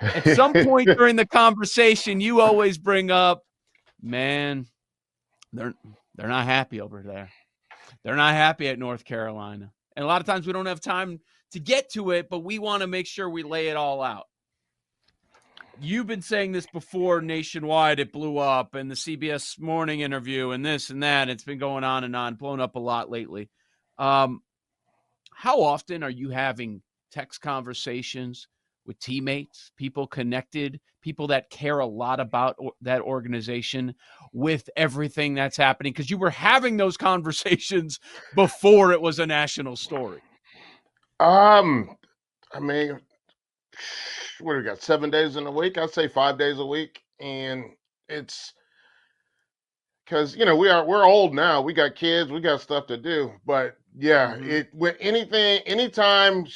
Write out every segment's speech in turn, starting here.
At some point during the conversation, you always bring up, man, they're not happy over there. They're not happy at North Carolina. And a lot of times we don't have time to get to it, but we want to make sure we lay it all out. You've been saying this before nationwide. It blew up, and the CBS Morning interview and this and that. It's been going on and on, blown up a lot lately. How often are you having text conversations with teammates, people connected, people that care a lot about that organization with everything that's happening? Because you were having those conversations before it was a national story. I mean, what do we got? 7 days in a week? I'd say 5 days a week, and it's because we're old now. We got kids. We got stuff to do. But yeah, with anytime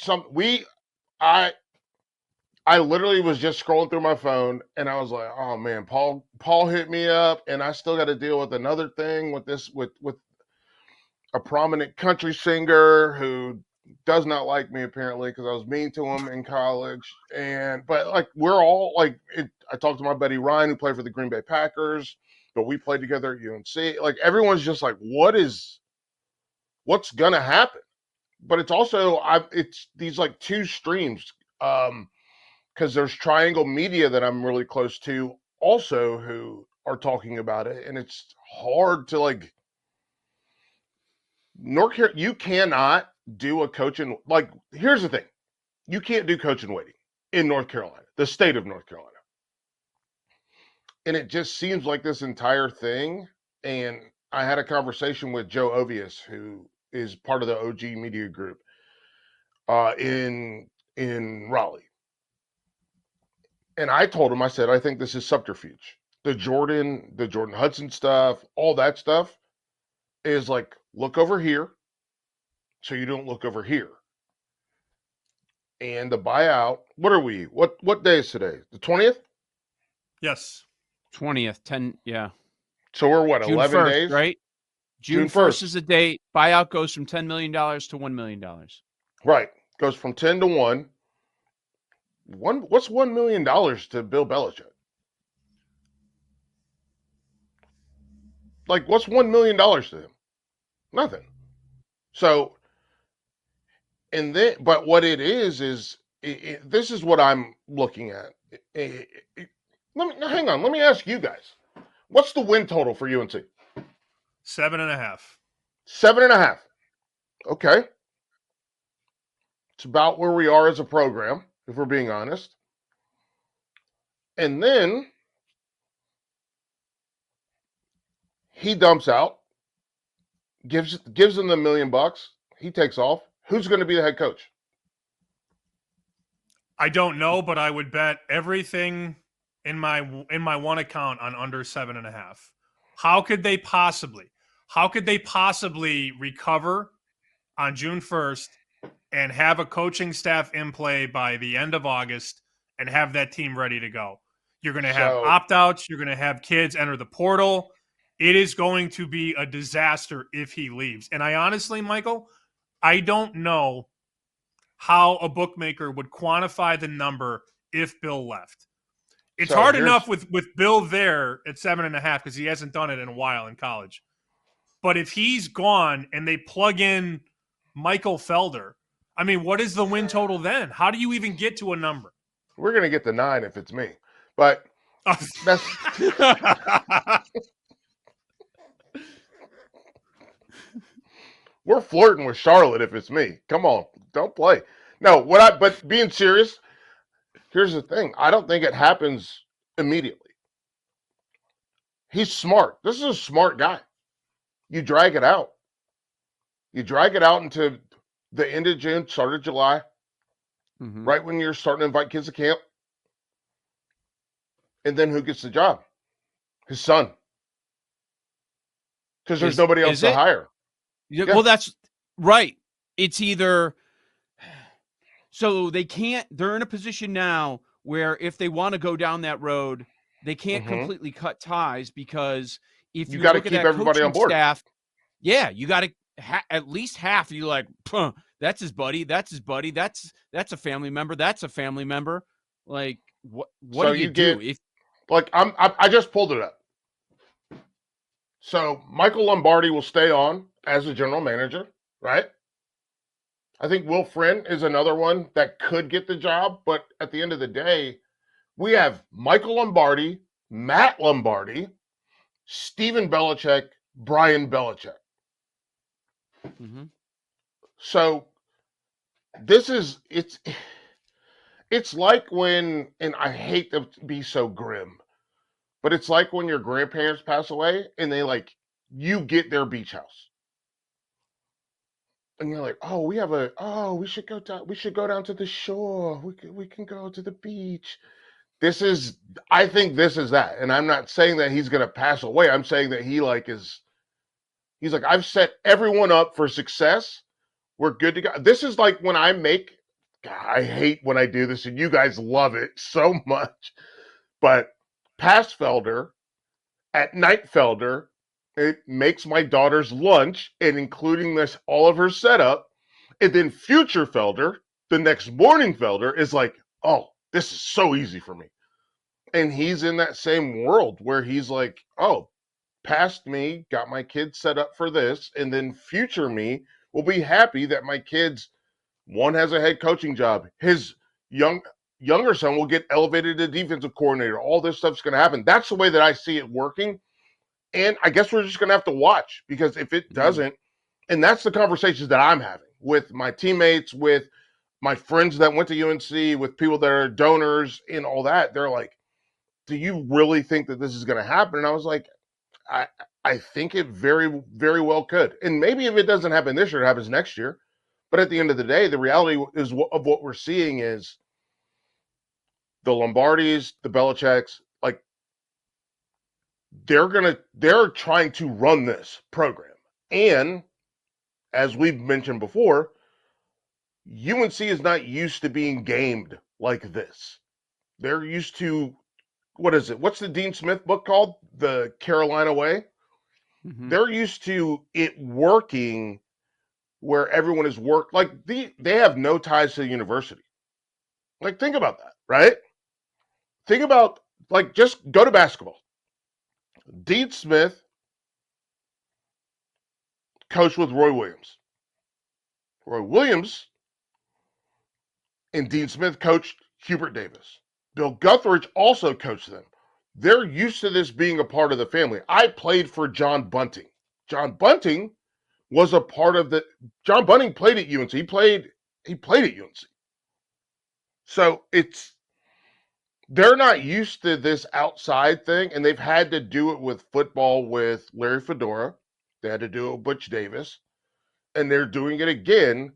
I literally was just scrolling through my phone, and I was like, oh man, Paul hit me up, and I still got to deal with another thing with this with a prominent country singer who does not like me apparently because I was mean to him in college. But like we're all like I talked to my buddy Ryan who played for the Green Bay Packers, but we played together at UNC. Like everyone's just like, what's gonna happen? But it's also it's these like two streams. Because there's Triangle Media that I'm really close to also who are talking about it, and it's hard to like you cannot do a coaching like here's the thing. You can't do coaching waiting in North Carolina, the state of North Carolina. And it just seems like this entire thing. And I had a conversation with Joe Ovius, who is part of the OG Media Group in Raleigh. And I told him, I said, I think this is subterfuge. The Jordon Hudson stuff, all that stuff is like, look over here so you don't look over here. And the buyout, what are we? What day is today? The 20th? Yes. 20th, 10, yeah. So we're what, June 11 1st, days? right? June 1st is the date. Buyout goes from $10 million to $1 million. Right. Goes from 10 to 1. What's $1 million to Bill Belichick? Like, what's $1 million to him? Nothing. So, and then, but what it is this is what I'm looking at. Hang on. Let me ask you guys. What's the win total for UNC? 7.5. 7.5. Okay. It's about where we are as a program, if we're being honest. And then he dumps out, gives them the $1 million. He takes off. Who's going to be the head coach? I don't know, but I would bet everything in my one account on under 7.5. How could they possibly recover on June 1st and have a coaching staff in play by the end of August and have that team ready to go? You're going to have opt-outs. You're going to have kids enter the portal. It is going to be a disaster if he leaves. And I honestly, Michael, I don't know how a bookmaker would quantify the number if Bill left. It's hard enough with Bill there at 7.5 because he hasn't done it in a while in college. But if he's gone and they plug in Michael Felder, I mean, what is the win total then? How do you even get to a number? We're going to get the 9 if it's me. But that's we're flirting with Charlotte if it's me. Come on, don't play. No, but being serious, here's the thing. I don't think it happens immediately. He's smart. This is a smart guy. You drag it out. You drag it out into the end of June, start of July, right when you're starting to invite kids to camp. And then who gets the job? His son. Because there's nobody else to hire. Yeah. Well, that's right. It's either so they're in a position now where if they want to go down that road, they can't completely cut ties because if you got to keep everybody on board. Staff, yeah, you got to at least half. You like, that's his buddy. That's his buddy. That's a family member. That's a family member. Like What So do you you do get if like I just pulled it up. So Michael Lombardi will stay on as a general manager, right? I think Will Friend is another one that could get the job, but at the end of the day, we have Michael Lombardi, Matt Lombardi, Steven Belichick, Brian Belichick. Mhm. So this is it's like when, and I hate to be so grim, but it's like when your grandparents pass away and they like you get their beach house. And you're like, oh, we should go down to the shore. We can go to the beach. This is I think this is that. And I'm not saying that he's gonna pass away. I'm saying that he's like, I've set everyone up for success. We're good to go. This is like when I make God, I hate when I do this, and you guys love it so much. But past Felder, at night Felder, it makes my daughter's lunch and including this all of her setup. And then future Felder, the next morning Felder, is like, oh, this is so easy for me. And he's in that same world where he's like, oh, past me got my kids set up for this, and then future me will be happy that my kids, one has a head coaching job, his younger son will get elevated to defensive coordinator. All this stuff's going to happen. That's the way that I see it working. And I guess we're just going to have to watch, because if it doesn't, and that's the conversations that I'm having with my teammates, with my friends that went to UNC, with people that are donors and all that, they're like, do you really think that this is going to happen? And I was like, I I think it very, very well could. And maybe if it doesn't happen this year, it happens next year. But at the end of the day, the reality is of what we're seeing is the Lombardis, the Belichicks, like they're trying to run this program. And as we've mentioned before, UNC is not used to being gamed like this. They're used to, what is it? What's the Dean Smith book called? The Carolina Way. Mhm. They're used to it working where everyone is worked like they have no ties to the university. Like think about that, right? Think about like just go to basketball. Dean Smith coached with Roy Williams. Roy Williams and Dean Smith coached Hubert Davis. Bill Guthridge also coached them. They're used to this being a part of the family. I played for John Bunting. John Bunting was a part of the John Bunting played at UNC. He played at UNC. So they're not used to this outside thing, and they've had to do it with football with Larry Fedora. They had to do it with Butch Davis, and they're doing it again.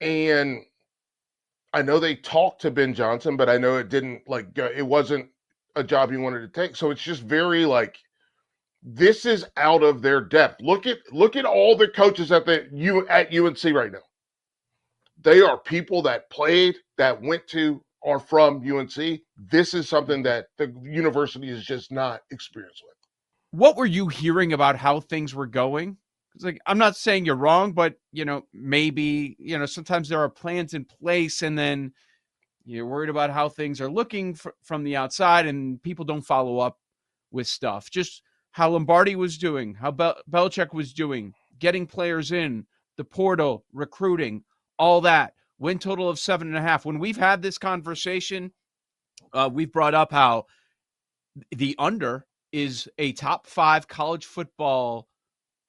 And I know they talked to Ben Johnson, but I know it didn't like it wasn't a job he wanted to take. So it's just very like this is out of their depth. Look at all the coaches at UNC right now. They are people that played, that went to, are from UNC. This is something Mhm. that the university is just not experienced with. What were you hearing about how things were going? It's like, I'm not saying you're wrong, but maybe, sometimes there are plans in place and then you're worried about how things are looking from the outside and people don't follow up with stuff. Just how Lombardi was doing, how Belichick was doing, getting players in, the portal, recruiting, all that. Win total of 7.5. When we've had this conversation, we've brought up how the under is a top 5 college football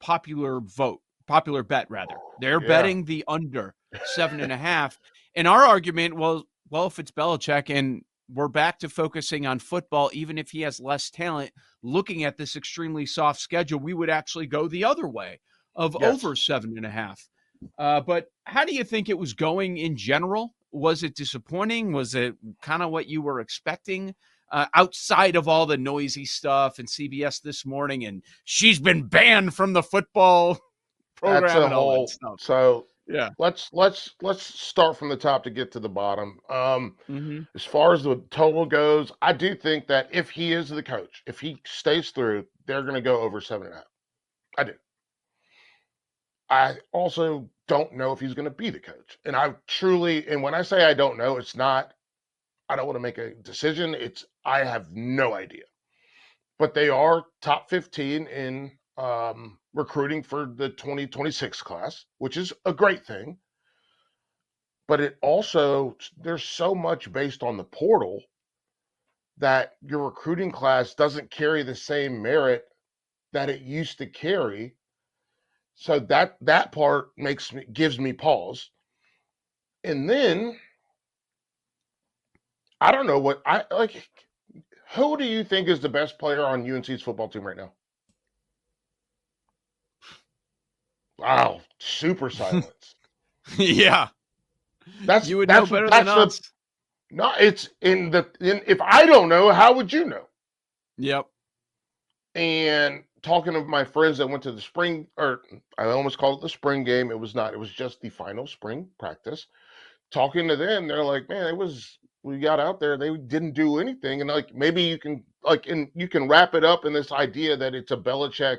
popular bet rather. They're Yeah, betting the under 7.5. And our argument was, well, if it's Belichick and we're back to focusing on football, even if he has less talent, looking at this extremely soft schedule, we would actually go the other way of yes. over 7.5. But how do you think it was going in general? Was it disappointing? Was it kind of what you were expecting? Outside of all the noisy stuff and CBS this morning, and she's been banned from the football That's program a and all that whole stuff. so Yeah. let's start from the top to get to the bottom. Mhm. As far as the total goes, I do think that if he is the coach, if he stays through, they're gonna go over 7.5. I do. I also don't know if he's going to be the coach. And I truly, and when I say I don't know, it's not I don't want to make a decision. I have no idea. But they are top 15 in recruiting for the 2026 class, which is a great thing. But it also, there's so much based on the portal that your recruiting class doesn't carry the same merit that it used to carry. So that part gives me pause. And then I don't know what I like. Who do you think is the best player on UNC's football team right now? Wow, super silence. Yeah. You would know better than us. No, it's if I don't know, how would you know? Yep. And talking to my friends that went to the spring, or I almost called it the spring game. It was not. It was just the final spring practice. Talking to them, they're like, man, we got out there, they didn't do anything. And like, maybe you can you can wrap it up in this idea that it's a Belichick,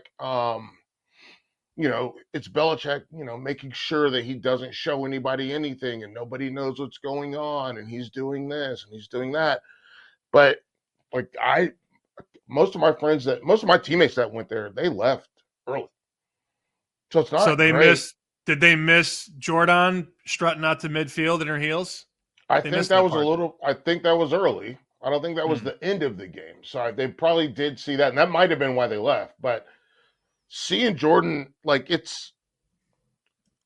it's Belichick, making sure that he doesn't show anybody anything and nobody knows what's going on and he's doing this and he's doing that. But like most of my teammates that went there, they left early. So it's not so they great. Did they miss Jordan strutting out to midfield in her heels? I think that was early. I don't think that was the end of the game. So they probably did see that, and that might have been why they left. But seeing Jordan, like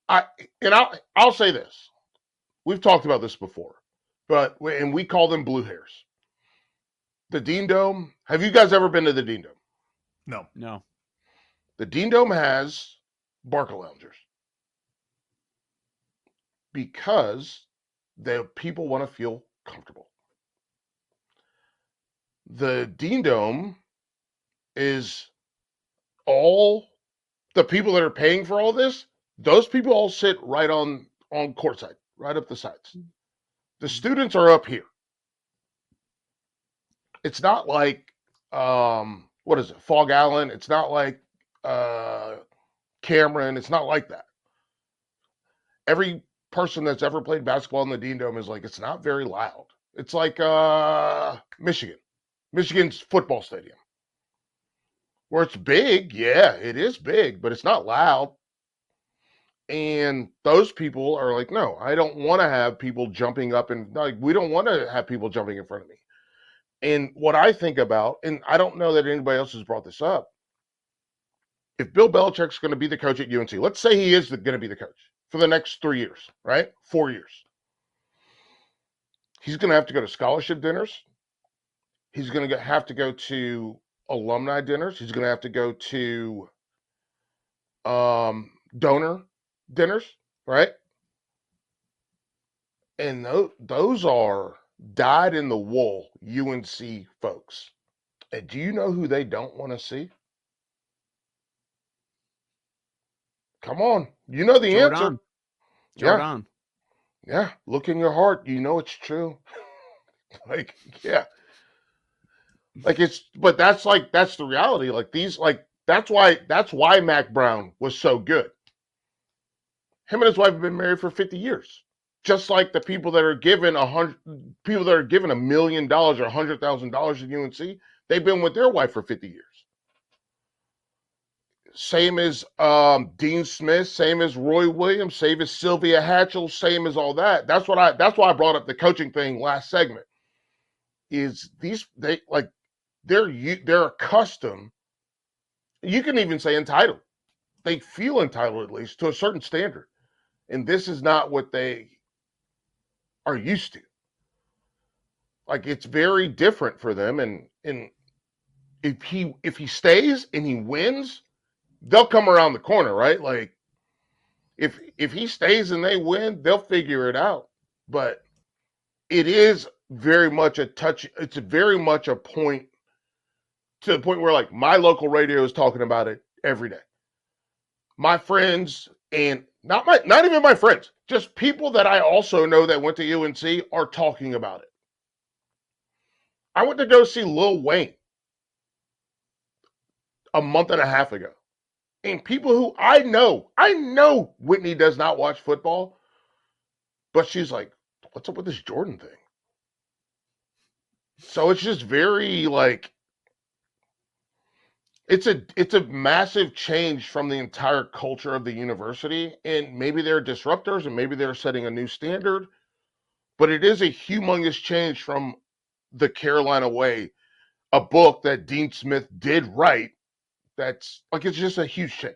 I'll say this. We've talked about this before, and we call them blue hairs. The Dean Dome. Have you guys ever been to the Dean Dome? No. The Dean Dome has Barca loungers because the people want to feel comfortable. The Dean Dome is all the people that are paying for all this. Those people all sit right on courtside, right up the sides. The students are up here. It's not like what is it, Fog Allen? It's not like Cameron. It's not like that. Every person that's ever played basketball in the Dean Dome is like, it's not very loud. It's like Michigan's football stadium, where it's big. Yeah, it is big, but it's not loud. And those people are like, no, I don't want to have people jumping up, and like, we don't want to have people jumping in front of me. And what I think about, and I don't know that anybody else has brought this up, if Bill Belichick's going to be the coach at UNC, let's say he is going to be the coach for the next 3 years, right? 4 years. He's going to have to go to scholarship dinners. He's going to have to go to alumni dinners. He's going to have to go to donor dinners, right? And those are dyed in the wool UNC folks. And do you know who they don't want to see? Come on. You know the answer. Jordan. Yeah. Look in your heart. You know it's true. Like, yeah. Like but that's the reality. Like that's why Mac Brown was so good. Him and his wife have been married for 50 years. Just like the people that are given $1 million or $100,000 at UNC, they've been with their wife for 50 years. Same as Dean Smith, same as Roy Williams, same as Sylvia Hatchell, same as all that. That's why I brought up the coaching thing last segment. Is they're accustomed. You can even say entitled. They feel entitled, at least to a certain standard, and this is not what they are used to. Like, it's very different for them, and if he stays and he wins, they'll come around the corner, right? Like, if he stays and they win, they'll figure it out. But it is very much it's very much a point, to the point where, like, my local radio is talking about it every day. My friends, and not even my friends, just people that I also know that went to UNC are talking about it. I went to go see Lil Wayne a month and a half ago. And people who I know Whitney does not watch football, but she's like, what's up with this Jordan thing? So it's just very like it's a massive change from the entire culture of the university, and maybe they're disruptors and maybe they're setting a new standard, but it is a humongous change from the Carolina way, a book that Dean Smith did write. That's like, it's just a huge change.